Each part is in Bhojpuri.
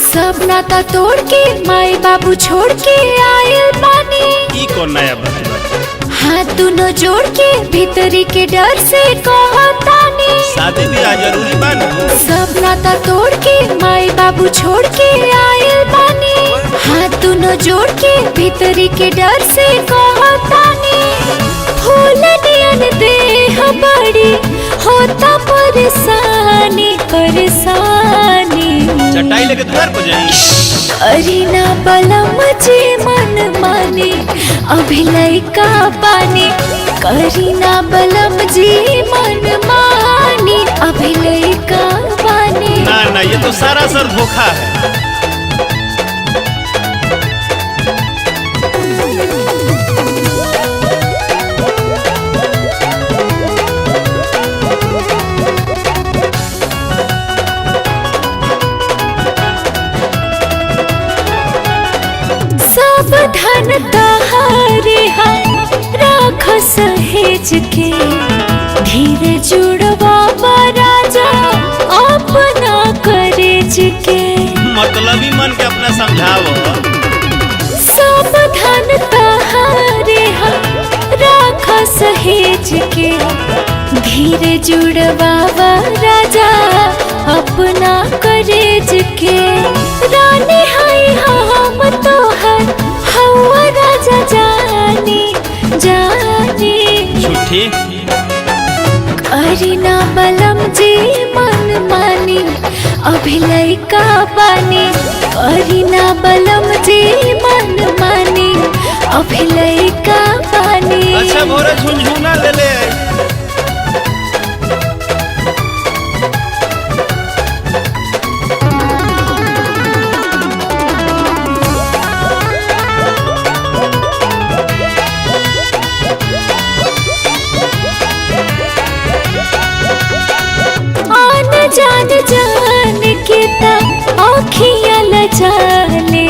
सब नाता तोड़ के माई बाबू छोड़ के आयल बानी। ई कौन नया बात बा? हाथ दोनों जोड़ के भीतरी के डर से कहतानी। शादी ब्याह जरूरी बा ना? सब नाता तोड़ के माई बाबू छोड़ के आयल बानी। हाथ दोनों जोड़ के भीतरी के डर से कहतानी। फूल नियन देह बड़ी होता परेशानी परेशानी। चटाई लेके द्वार पर जाई। अरीना बलम जे मन माने अभी लइका पानी। करीना बलम जी मन मानी अभी लइका पानी। ना ना, ये तो सारा सर धोखा है। सावधान तहारे राख सहेज के। धीरे जुड़वा राजा अपना करेज के। मतलबी मन के अपना समझाओ। सावधान तहारे राख सहेज के। धीरे जुड़वा राजा अपना करेज के। रानी हाय हम तोहर हवा राजा जानी जानी। झूठी करीना बलम जी मन मानी अभी लइका बानी। करीना बलम जी मन मानी अभी लइका बानी। अच्छा भोरे झुनझुना ले ले। जान जान के आँखियाँ लजाले।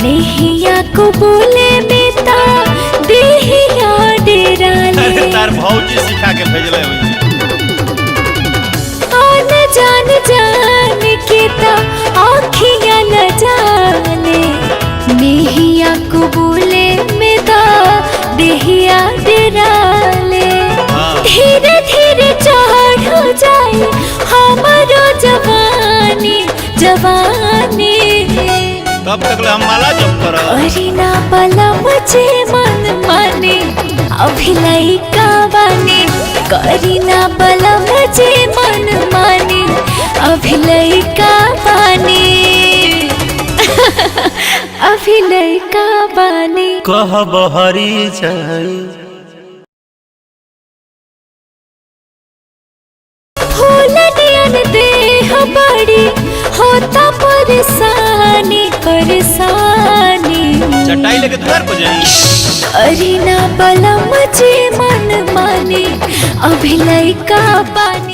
नेहिया को बोले बेटा देहिया डेराले। तार भौजी सिखा के भेजले हुई। आन जान जान के आँखियाँ लजाले। नेहिया को बोले बेटा देहिया डेराले। धीरे धीरे चढ़ जाए हमारो जवानी जवानी। तब तक हम माला जप कर। करीना बलम जे मन माने अभी लइका बानी। करीना बलम जे मन माने अभी लइका बानी। अभी लइका बानी। कह बहरी जाई। फूल नियन देह बड़ी होता परेशानी परेशानी। चटाई लेके द्वार पर जाई। अरीना बलम जे मन माने अभी लइका बानी।